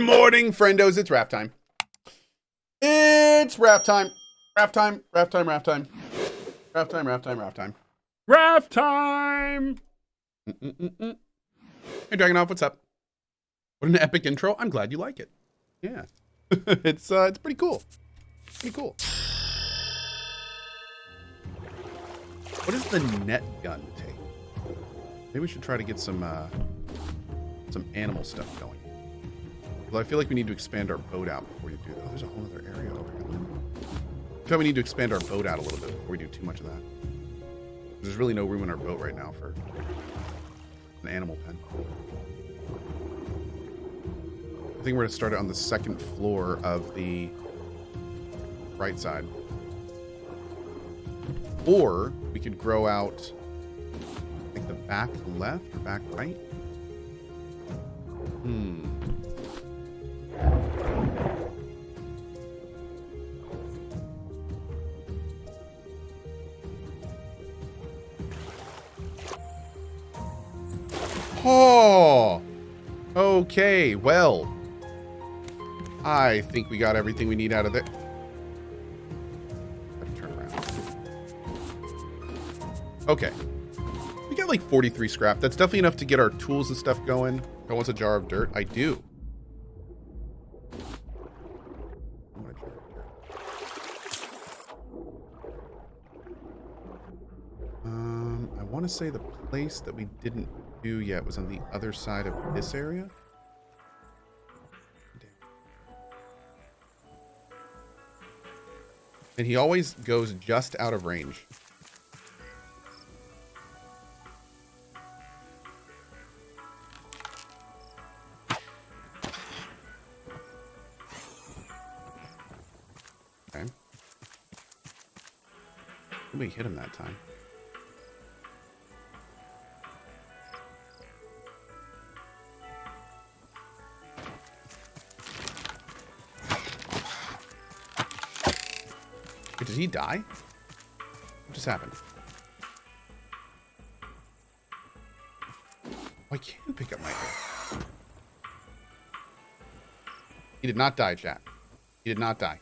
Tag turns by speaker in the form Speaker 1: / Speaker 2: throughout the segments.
Speaker 1: morning, friendos. It's raft time. It's raft time. Raft time. Raft time. Raft time. Raft time. Raft time. Raft time.
Speaker 2: Raft time!
Speaker 1: Hey, Dragonoff, what's up? What an epic intro. I'm glad you like it. Yeah. It's pretty cool. Pretty cool. What does the net gun take? Maybe we should try to get some animal stuff going. Well, I feel like we need to expand our boat out before you do that. Oh, there's a whole other area over here. I feel like we need to expand our boat out a little bit before we do too much of that. There's really no room in our boat right now for an animal pen. I think we're going to start it on the second floor of the right side. Or we could grow out, I think, the back left or back right. Oh, okay, well, I think we got everything we need out of there. Gotta turn around. Okay. We got like 43 scrap. That's definitely enough to get our tools and stuff going. I want a jar of dirt. I do. I want a jar of dirt. I want to say the place that we didn't do yet was on the other side of this area. And he always goes just out of range. Okay. Nobody hit him that time. Wait, did he die? What just happened? Oh, I can pick up my arrow. He did not die, chat. He did not die.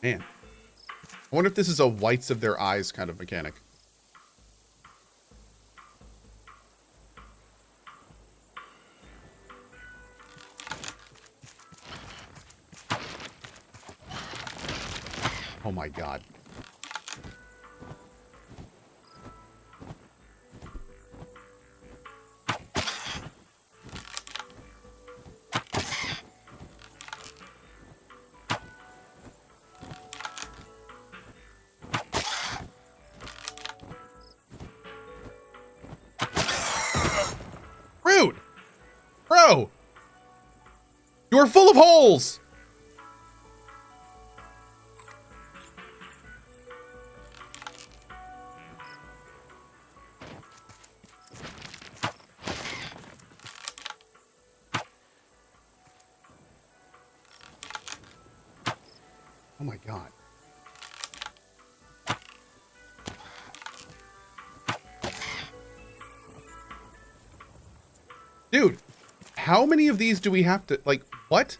Speaker 1: Man, I wonder if this is a whites of their eyes kind of mechanic. Oh my God. Rude! Bro! You are full of holes! Oh my God. Dude, how many of these do we have to, like, what?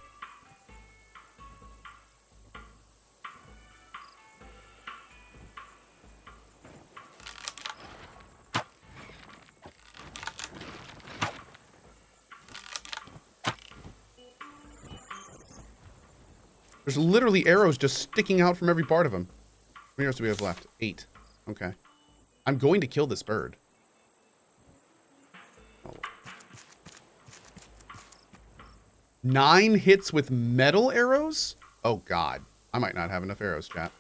Speaker 1: There's literally arrows just sticking out from every part of him. How many arrows do we have left? 8. Okay. I'm going to kill this bird. Oh. 9 hits with metal arrows? Oh God. I might not have enough arrows, chat.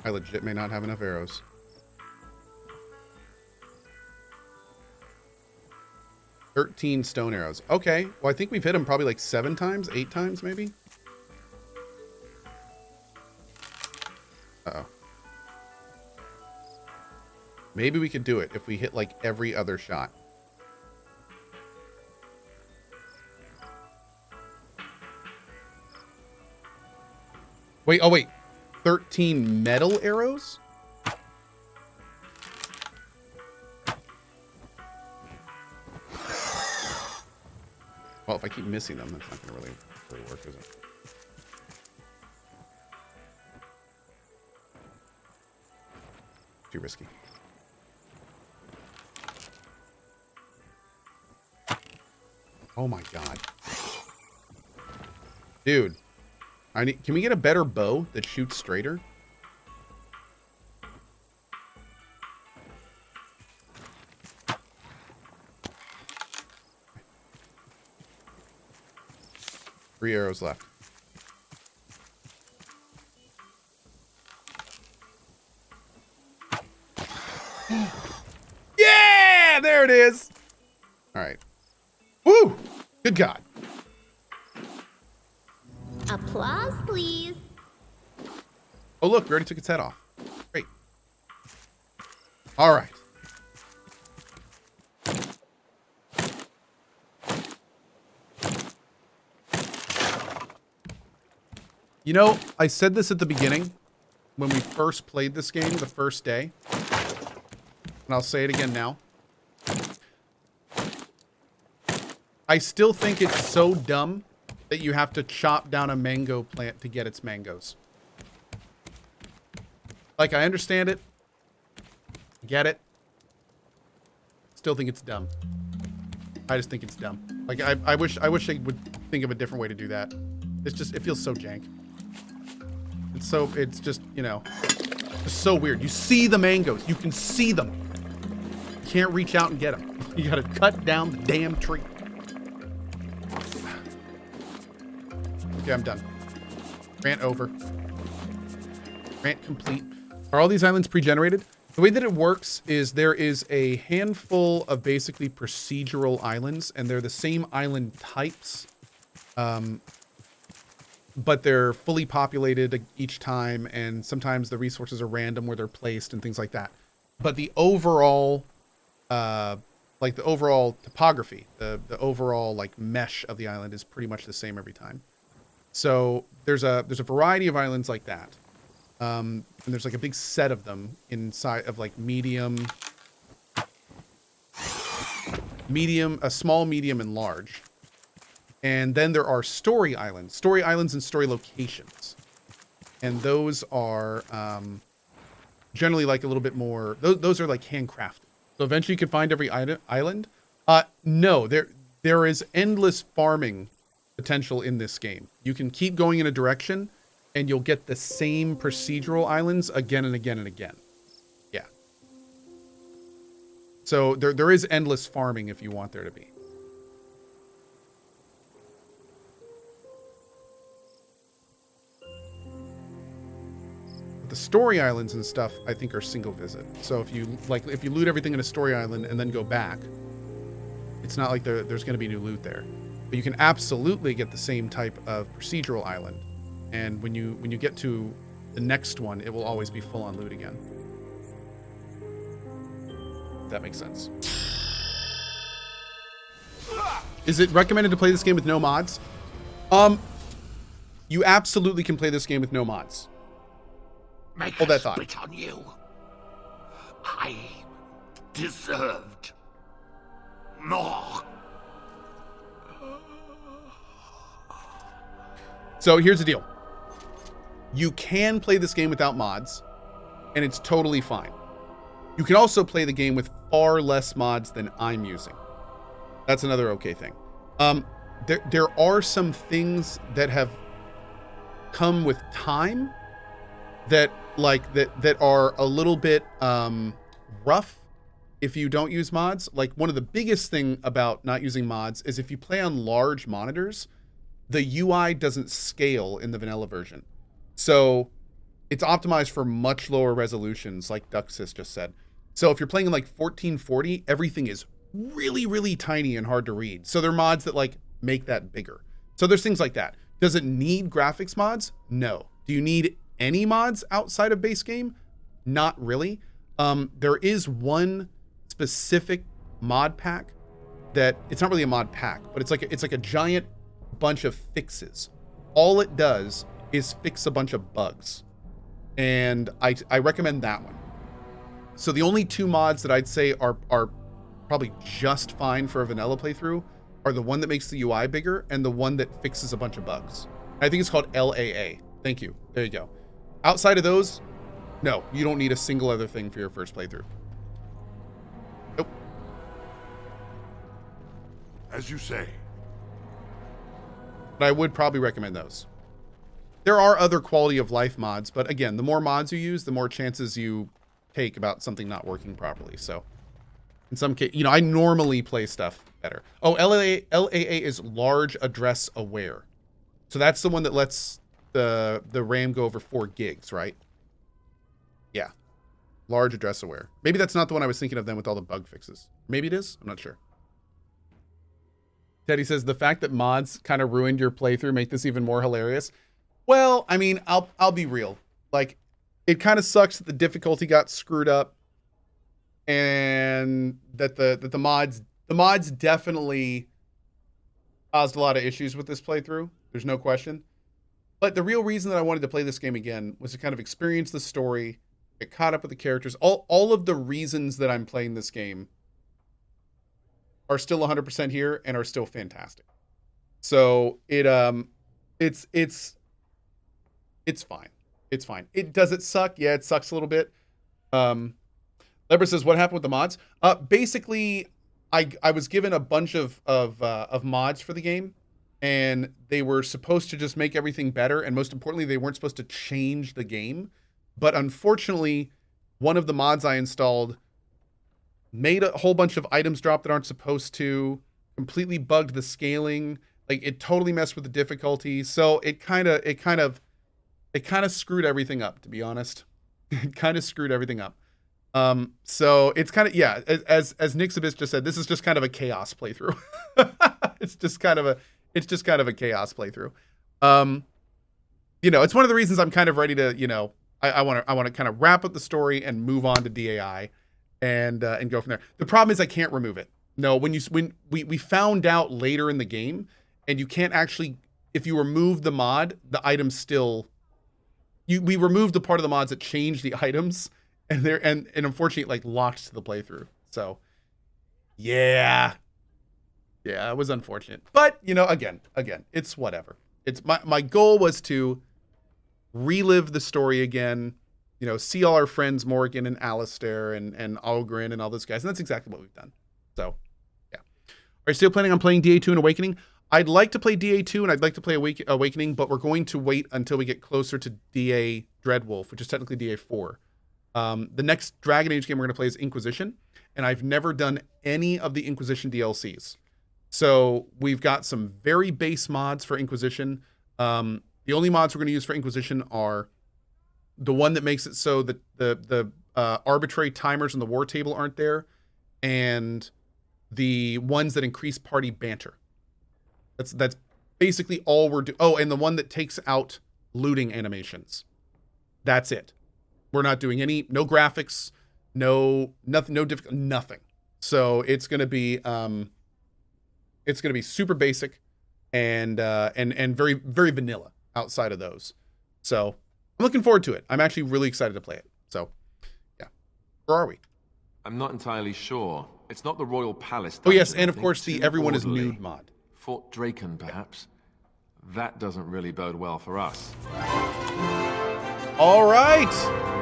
Speaker 1: I legit may not have enough arrows. 13 stone arrows. Okay. Well, I think we've hit him probably like 7 times, 8 times maybe. Uh-oh. Maybe we could do it if we hit like every other shot. Wait, oh wait. 13 metal arrows? Well, if I keep missing them, that's not going to really work, is it? Too risky. Oh my god. Dude. Can we get a better bow that shoots straighter? Three arrows left. Yeah! There it is! Alright. Woo! Good God.
Speaker 3: Applause, please.
Speaker 1: Oh, look, we already took its head off. Great. All right. You know, I said this at the beginning when we first played this game the first day, and I'll say it again now. I still think it's so dumb that you have to chop down a mango plant to get its mangoes. Like, I understand it. Get it. Still think it's dumb. I just think it's dumb. Like, I wish I would think of a different way to do that. It's just, it feels so jank. It's just, you know, just so weird. You see the mangoes. You can see them. You can't reach out and get them. You gotta cut down the damn tree. Okay, I'm done. Grant over. Grant complete. Are all these islands pre-generated? The way that it works is there is a handful of basically procedural islands, and they're the same island types, but they're fully populated each time, and sometimes the resources are random where they're placed and things like that. But the overall, like the overall topography, the overall like mesh of the island is pretty much the same every time. So there's a variety of islands like that. And there's like a big set of them inside of like medium, a small, medium, and large. And then there are story islands and story locations. And those are generally like a little bit more, those are like handcrafted. So eventually you can find every island. No, there is endless farming potential in this game. You can keep going in a direction and you'll get the same procedural islands again and again and again. Yeah. So there is endless farming if you want there to be. But the story islands and stuff, I think, are single visit. So if you loot everything in a story island and then go back, it's not like there's going to be new loot there. But you can absolutely get the same type of procedural island. And when you get to the next one, it will always be full on loot again. If that makes sense. Is it recommended to play this game with no mods? You absolutely can play this game with no mods. Hold that thought.
Speaker 4: Spit on you. I deserved more.
Speaker 1: So here's the deal. You can play this game without mods, and it's totally fine. You can also play the game with far less mods than I'm using. That's another okay thing. There are some things that have come with time that are a little bit rough if you don't use mods. Like, one of the biggest thing about not using mods is if you play on large monitors, the UI doesn't scale in the vanilla version. So it's optimized for much lower resolutions, like Duxis just said. So if you're playing in like 1440, everything is really, really tiny and hard to read. So there are mods that like make that bigger. So there's things like that. Does it need graphics mods? No. Do you need any mods outside of base game? Not really. There is one specific mod pack that it's not really a mod pack, but it's like a giant bunch of fixes. All it does is fix a bunch of bugs, and I recommend that one. So the only two mods that I'd say are probably just fine for a vanilla playthrough are the one that makes the UI bigger and the one that fixes a bunch of bugs. I think it's called LAA. Thank you. There you go. Outside of those, no, you don't need a single other thing for your first playthrough. Nope.
Speaker 4: As you say.
Speaker 1: But I would probably recommend those. There are other quality of life mods, but again, the more mods you use, the more chances you take about something not working properly. So in some case, you know, I normally play stuff better. Oh, LAA is large address aware. So that's the one that lets the RAM go over 4 gigs, right? Yeah. Large address aware. Maybe that's not the one I was thinking of then with all the bug fixes. Maybe it is. I'm not sure. Teddy says the fact that mods kind of ruined your playthrough make this even more hilarious. Well, I mean, I'll be real. Like, it kind of sucks that the difficulty got screwed up, and that the mods definitely caused a lot of issues with this playthrough. There's no question. But the real reason that I wanted to play this game again was to kind of experience the story, get caught up with the characters. All of the reasons that I'm playing this game are still 100% here and are still fantastic. So it's fine. It's fine. Does it suck? Yeah, it sucks a little bit. Leber says, what happened with the mods? Basically, I was given a bunch of mods for the game, and they were supposed to just make everything better, and most importantly, they weren't supposed to change the game. But unfortunately, one of the mods I installed made a whole bunch of items drop that aren't supposed to, completely bugged the scaling, like it totally messed with the difficulty. So it kind of screwed everything up, to be honest. It kind of screwed everything up. So it's kind of, yeah, as Nixabis just said, this is just kind of a chaos playthrough. It's just kind of a chaos playthrough. You know, it's one of the reasons I'm kind of ready to, you know, I want to kind of wrap up the story and move on to DAI and go from there. The problem is I can't remove it. No, when we found out later in the game, and you can't actually, if you remove the mod, the items still, we removed the part of the mods that changed the items, and and unfortunately it like locked to the playthrough. So yeah, it was unfortunate. But you know, again, it's whatever. It's my goal was to relive the story again, you know, see all our friends Morgan and Alistair and Algrin and all those guys, and that's exactly what we've done. So yeah. Are you still planning on playing DA2 and Awakening? I'd like to play DA2 and I'd like to play Awakening, but we're going to wait until we get closer to DA Dreadwolf, which is technically DA4. The next Dragon Age game we're going to play is Inquisition, and I've never done any of the Inquisition DLCs. So we've got some very base mods for Inquisition. The only mods we're going to use for Inquisition are the one that makes it so that the arbitrary timers on the war table aren't there, and the ones that increase party banter. That's basically all we're doing. Oh, and the one that takes out looting animations. That's it. We're not doing no graphics, nothing, nothing. So it's gonna be super basic and very, very vanilla outside of those. So I'm looking forward to it. I'm actually really excited to play it. So yeah, where are we?
Speaker 5: I'm not entirely sure. It's not the Royal Palace.
Speaker 1: Oh yes,
Speaker 5: dungeon,
Speaker 1: and
Speaker 5: I
Speaker 1: of
Speaker 5: think.
Speaker 1: course the
Speaker 5: Too
Speaker 1: everyone is
Speaker 5: orderly.
Speaker 1: nude mod.
Speaker 5: Fort Draken, perhaps. That doesn't really bode well for us.
Speaker 1: All right.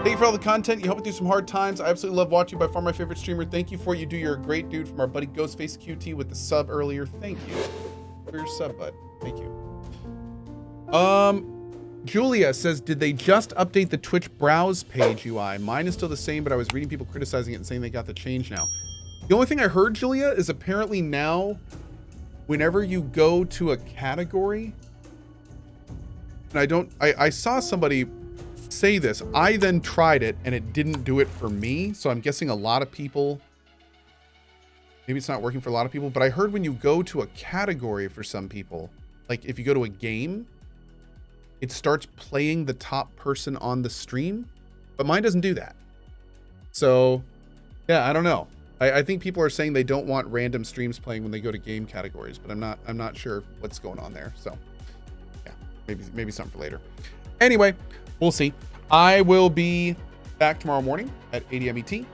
Speaker 1: Thank you for all the content. You helped me through some hard times. I absolutely love watching you. By far my favorite streamer. Thank you for what you do. You're a great dude. From our buddy Ghostface QT with the sub earlier. Thank you for your sub, bud. Thank you. Julia says, did they just update the Twitch browse page UI? Mine is still the same, but I was reading people criticizing it and saying they got the change now. The only thing I heard, Julia, is apparently now whenever you go to a category, and I saw somebody say this. I then tried it and it didn't do it for me. So I'm guessing a lot of people, maybe it's not working for a lot of people, but I heard when you go to a category for some people, like if you go to a game, it starts playing the top person on the stream, but mine doesn't do that. So, yeah, I don't know. I think people are saying they don't want random streams playing when they go to game categories, but I'm not sure what's going on there. So, yeah, maybe something for later. Anyway, we'll see. I will be back tomorrow morning at 8 a.m. ET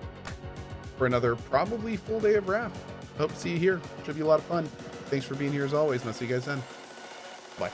Speaker 1: for another probably full day of Raft. Hope to see you here. Should be a lot of fun. Thanks for being here as always, and I'll see you guys then. Bye.